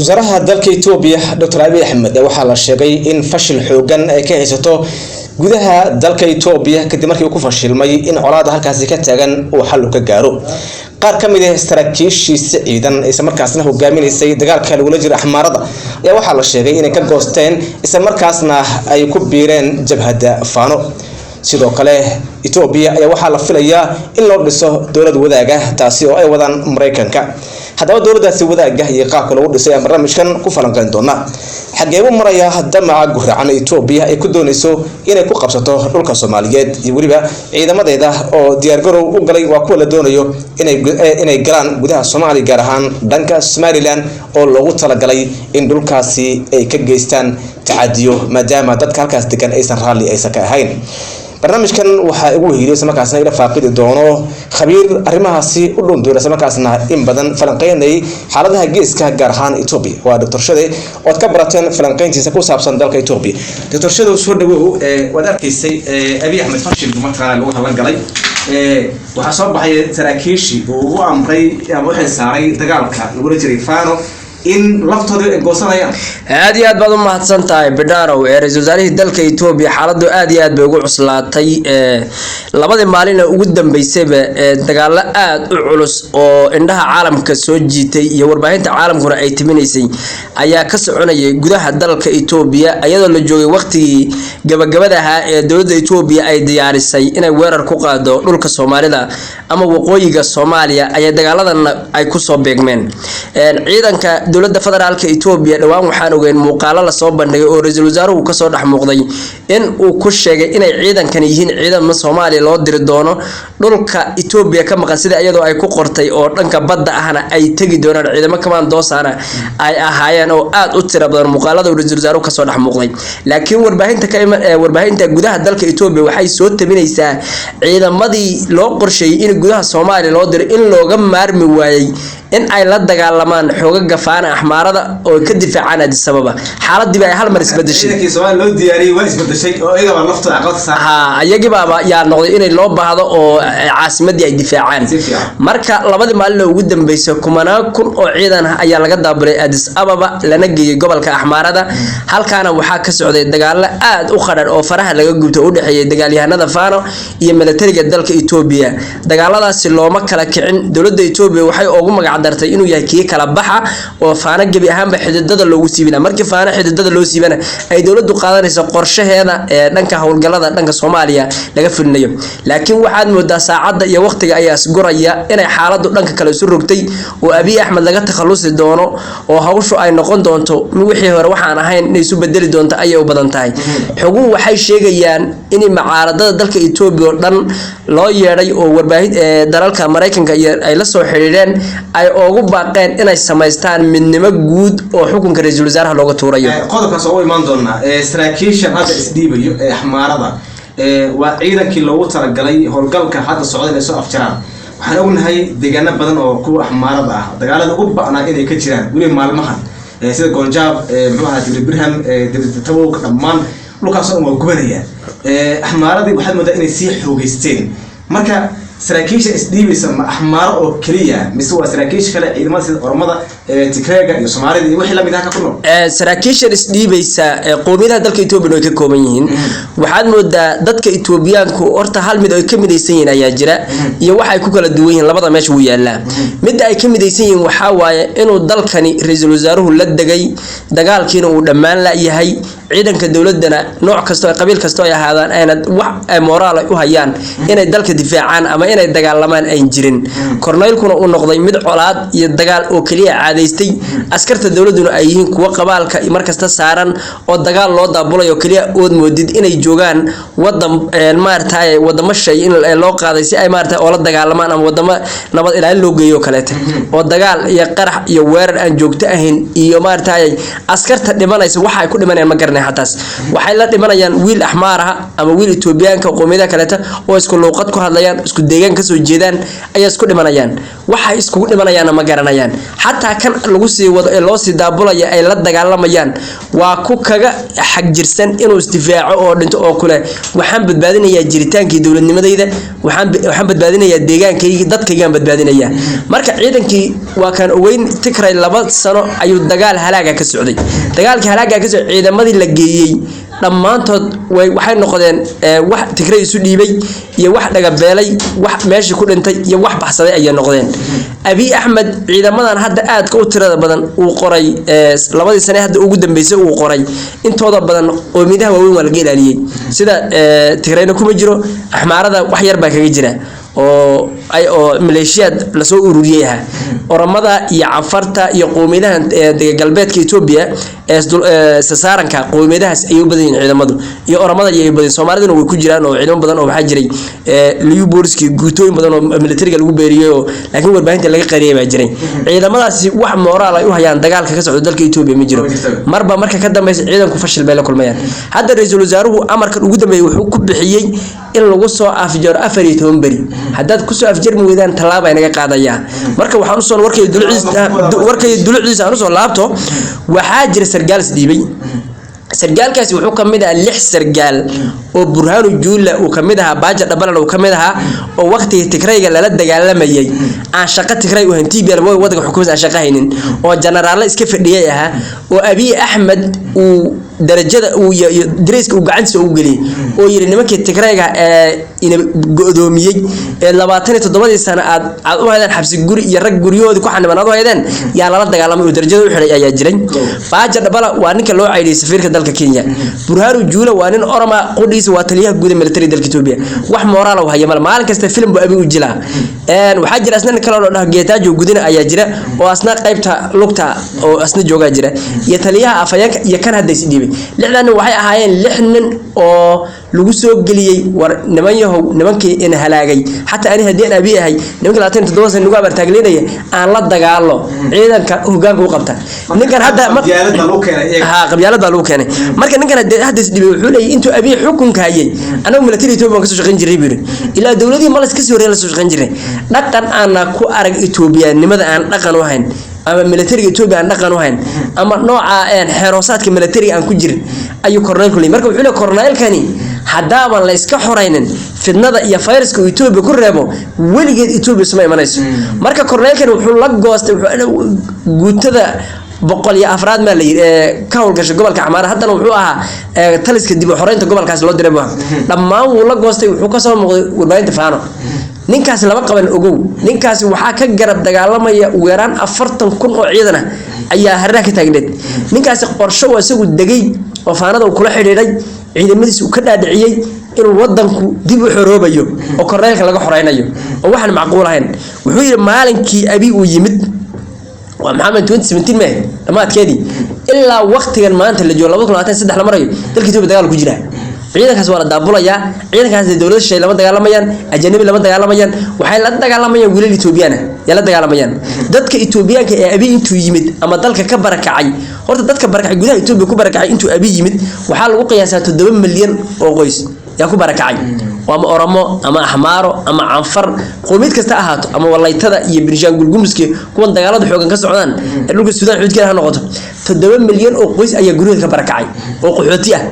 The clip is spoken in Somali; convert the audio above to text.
وزارها dalka Itoobiya Dr. Abiy Ahmed waxa la sheegay in fashil xoogan ay ka haysato gudaha dalka Itoobiya kadib markii uu ku fashilmay in colaadda halkaas ka taagan uu xal ka gaaro qaar kamid ah saraakiishiisa ciidan isla markaasna hogaaminaysay dagaalka lagula jiro Axmaarada ayaa waxa la sheegay inay ka goosteen isla markaasna ay ku biireen jabhadda Faano sidoo kale Itoobiya ayaa waxa la filayaa in loo dhiso dawlad wadaaga taasi oo ay wadaan Mareykanka haddaba dawladdaasi wadaaga iyo qaabka lagu dhisay barnaamijkan ku falanqeyn doona xageebu maraya damaca guracan Itoobiya ay ku doonayso inay ku qabsato dhulka Soomaaliyeed iyo waliba ciidamadeeda oo diyaar garow u galay waa kuwa la doonayo inay galaan gudaha Soomaaliya gaar ahaan dhanka Somaliland oo loogu talagalay in dhulkaasi ay ka geystaan tacaadiyo maadaama dadka halkaas degan aysan raali aysan ka ahayn barnaamijkan waxa ugu weeyay markaasna ila faaqidi doono khabiir arrimahaasi u dhunduura markaasna in badan falanqeynay xaaladaha geeska gaar ahaan Itoobiya waa Dr. Shade oo ka barateen falanqeyntiisa ku saabsan dalka Itoobiya Dr. Shade soo dhawow wada arkaysay Abiy Ahmed fashil markaa lagu taban galay waxa soo baxay saraakiishi oo u amray ama waxay saaray dagaalka lagu jiray Faano in laftooda ay goosanayaan aad iyo aad baad u mahadsantahay Bidhaanow ra'iisul wasaaraha dalka Itoobiya xaaladdu aad iyo aad bay ugu cuslaatay labadii maalin ugu dambeysay dagaal aad u culus oo indhaha caalamka soo jiitay iyo warbaahinta caalamkuna ay timinaysay ayaa ka soconayay gudaha dalka Itoobiya ayadoo la joogay waqtigii gabagabada ahaa ee dawladda Itoobiya ay diyaarisay inay weerar ku qaado dhulka Soomaalida ama waqooyiga Soomaaliya ay dagaaladan ay ku soo beegmeen ciidanka dawladda federaalka Itoobiya dhawaan waxaan ogeyn muuqaalo la soo bandhigay oo ra'iisul wasaaruhu ka soo dhaxmuuqday in uu ku sheegay inay ciidankan yihiin ciidamada Soomaaliya loo diri doono dhulka Itoobiya ka maqan sida iyadoo ay ku qortay oo dhanka badda ahna ay tagi doonaan ciidamada commandoosana ay ahaayeen oo aad u tiro badan muuqaalada ra'iisul wasaaruhu ka soo dhaxmuuqday laakiin warbaahinta gudaha dalka Itoobiya waxay soo tabinaysaa ciidamadii loo qorsheeyay in gudaha Soomaaliya loo diro in looga maarmi waayay in ay la dagaalamaan xoogaga Faana Axmaarada oo ka difaacaan Addis Ababa xaaladii ay hal mar isbedeshay ciidankii Soomaaliya loo diyaariyay waa isbedeshay oo iyaga lafta aqoonta saar ayagii baba yaa noqday inay loo baahdo oo caasimadii ay difaacaan marka labadii maalin ugu dambeysay kumanaan kun oo ciidan ah ayaa laga daabulay Addis Ababa lana geeyay gobolka Axmaarada halkaana waxa ka socday dagaal aad u qadar oo faraha laga gubtay u dhaxeeyay dagaalyahanada Faano iyo militariga dalka Itoobiya dagaaladaasi looma kala kicin dawladda Itoobiya waxay ugu dartay inuu yahay kii kala baxa oo Faana gabi ahaanba xididada loogu siibina markii Faana xididada loo siibana ay dawladdu qaadanayso qorshaheeda ee dhanka hawlgallada dhanka Soomaaliya laga fulinayo laakiin waxaad moodaa saacada iyo waqtiga ayaa isguraya inay xaaladdu dhanka kale isu rogtay oo Abiy Ahmed laga takhalusi doono oo hawshu ay noqon doonto wixii hore waxaan ahayn inay isu bedeli doonto ayay u badan tahay xugu waxay sheegayaan in mucaaradada dalka Itoobiya oo dhan loo yeeray oo warbaahin dalalka Mareykanka ay la soo xiriireen ay ugu baaqeen inay sameystaan midnimo guud oo xukunka ra'iisul wasaaraha looga tuurayo qodobkaas oo imaan doona saraakiisha hadda isdhiibayo Axmaarada waa ciidankii loogu talagalay howlgalka hadda socda inay soo afjaraan waxaan ognahay deegaano badan oo ku Axmaarada ah dagaalada ugu ba'naa inay ka jiraan weli maalmahan sida Gonjaab muxuu ahaa Birham Tabouk dhammaan dhulkaas oo gubanaya Axmaaradii waxaad moodaa inay sii xoogeysteen marka saraakiisha isdhiibaysa Axmaar oo kaliya mise waa saraakiish kale ciidamada sida Oromada Tigreega iyo Soomaalida iyo wixii la mid ah ka kulmo saraakiisha isdhiibaysa qoomiyadaha dalka Itoobiya way ka kooban yihiin waxaad moodaa dadka Itoobiyaanku horta hal mid ay ka midaysan yihiin ayaa jira iyo waxa ay ku kala duwan yihiin labada meesha uu yaala mid ay ka midaysan yihiin waxa waaye inuu dalkani ra'iisul wasaaruhu la dagay dagaalkiina uu dhamaan la yahay ciidanka dawladana nooc kasto ay qabiil kasto ay ahaadaan ayna wax ay moraal u hayaan inay dalka difaacaan ama inay dagaalamaan ay jirin korneylkuna uu noqday mid colaad iyo dagaal oo kaliya caadaystay askarta dawladuna ay yihiin kuwa qabaalka markasta saaran oo dagaal loo daabulay oo kaliya ood moodid inay joogaan wadan maartay wadamo shay in loo qaaday si ay maartay oo la dagaalamaan ama wadamo nabad ilaalin loo geeyo kaleete oo dagaal iyo qarax iyo weerar aan joogto ahayn iyo maartay askarta dhimanaysa waxa ay ku dhimanayaan ma garan aragnay xataas waxay la dhimanayaan wiil axmaar ah ama wiil Itoobiyaanka qoomiyada kale oo isku luuqad ku hadlayaan isku deegaan ka soo jeedaan ayaa isku dhimanayaan waxa isku dhimanayaan ma garanayaan xataa kan lagu sii wado ee loo sii daabulaya ay la dagaalamayaan waa ku kaga xaq jirsan inuu isdifaaco oo dhinto oo kale waxaan badbaadinayaa jiritaankii dawladnimadayda waxaan badbaadinayaa deegaankayga dadkayga badbaadinayaa marka ciidankii waa kan ogeyn Tigray 2 sano ayuu dagaal halaaga ka socday dagaalkii halaaga ka socday ciidamadii la geeyay dhamaantood waxay noqdeen wax Tigray isu dhiibay iyo wax dhaga beelay wax meeshii ku dhintay iyo wax baxsaday ay noqdeen Abiy Ahmed ciidamadan hadda aad ka u tirada badan uu qoray labadii sano hadda ugu dambeysay uu qoray intooda badan qowmiyadaha waaweyn waa laga ilaaliyay sida Tigrayna kuma jiro axmaarada wax yar baa kaga jira oo maleeshiyad la soo ururiyay oramada iyo cafarta iyo qowmiyadaha galbeedka Itoobiya ee saaranka qowmiyadahaas ay u badan ciidamadu iyo oramada ay badan Soomaaliduna way ku jiraan oo ciidamo badan oo waxa jiray liyu booliski guutooyin badan oo militariga lagu beeriyo laakiin warbaahinta laga qariyay baa jiray ciidamadaasi wax moraal ay u hayaan dagaalka ka socda dalka Itoobiya ma jiro marba marka ka dambeeyay ciidanku fashil bay la kulmayaan hadda ra'iisul wasaaruhu amarkan ugu dambeeyay wuxuu ku bixiyay in lagu soo afjaro 14 bari haddaad ku soo afjarmi weydaan talaabo inaga qaadaya marka waxaan soo warkay dulucdiisa aan soo laabto waxa jira sargaal isdhiibay sargaalkaasi wuxuu kamid ah 6 sargaal oo Burhanu Juula uu kamid ah Baaja Dhabalan uu kamid ah oo waqtiga Tigrayga la dagaalamayay aan shaqo Tigray u hantii beel waddanka xukuumadda aan shaqo haynin oo generaal iska fadhiyay ah oo Abiy Ahmed uu darajada uu dariiska uu gacantiisa u galiyay oo yiri nimankii Tigrayga in go'doomiyay 27 sano aad u haydan xabsi guri iyo rag guriyooda ku xaniban aad u haydan yaa la dagaalamay oo darajada u xiray ayaa jiray Baaja Dhabala waa ninka loo caydiyay safiirka dalka Kenya Burhanu Juula waa nin orama qodiisa waa taliyaha guud ee military dalka Itoobiya wax moraal ah haya maalin kasta film buu Abiy u jilaa waxa jira asna kale oo dhax geetaajo gudina ayaa jira oo asna qaybta lugta oo asna jooga jira iyo taliyaha afayeenka iyo kan hadda isdhiibay lixdan waxay ahaayeen 6 nin oo lagu soo galiyay war nimankii in halaagay hatta ani hadii Abiy ahay nimanka 27 sano ugu abartaagleenaya aan la dagaalo ciidanka hoggaanka u qabta ninkan hadda qabyaalada loo keenay marka ninkan hadda isdhiibay wuxuu leeyahay intuu Abiy xukunka hayay anagu military Itoobiya ka soo shaqeyn jiray biro ilaa dawladii ma la iska soo reeyay la soo shaqeyn jiray dhaqan aan ku arag Itoobiyaanimada aan dhaqan u hayn ama military Itoobiya aan dhaqan u hayn ama nooca xeroosaadka military aan ku jirin ayuu korneelku leeyahay marka wuxuu leeyahay korneelkani hadaba la iska xoreynin fidnada iyo fayraska Itoobiya ku reebo waligeed Itoobiya sama imanayso marka korneelkani wuxuu la goostay guutada boqol iyo afraad ma la ka howlgasho gobolka Axmaar haddana wuxuu ahaa taliska dib u xoreynta gobolkaas loo diray dhammaan uu la goostay wuxuu ka soo muuqday warbaahinta Faano ninkaas laba qaban ogow ninkaas waxa ka garab dagaalamaya ugu yaraan 40,000 oo ciidan ah ayaa harraha ka taagneed ninkaas qorsho isagu dagay oo Faanada uu kula xidhiidhay ciidamadiisa uu ka dhaadhiciyay in wadanku dib u xoroobayo oo korneelka laga xoreynayo oo waxaan macquul ahayn wuxuu yiri maalinkii Abiy uu yimid waa Maxamed 2017 ma dhamaadkeedii ilaa waqtigan maanta la joogo 2023 la marayo dalka Itoobiya dagaal ku jira ciidankaas waa la daabulaya ciidankaas dawladda shay lama dagaalamayaan ajnabi lama dagaalamayaan waxay la dagaalamayaan wiilal Itoobiyaan ya la dagaalamayaan dadka Itoobiyaanka ee Abiy intuu yimid ama dalka ka barakacay horta dadka barakacay gudaha Itoobiya ku barakacay intuu Abiy yimid waxa lagu qiyaasaa 7 milyan oo qoys yaa ku barakacay ama Oromo ama Axmaaro ama Canfar qoomiyad kasta ahaato ama walaytada iyo Binshaangul Gumuzki kuwan dagaalada xoogan ka socdaan dhulka Suudaan xuduudkeeda ha noqoto 7 milyan oo qoys ayaa guryaha ka barakacay oo qaxooti ah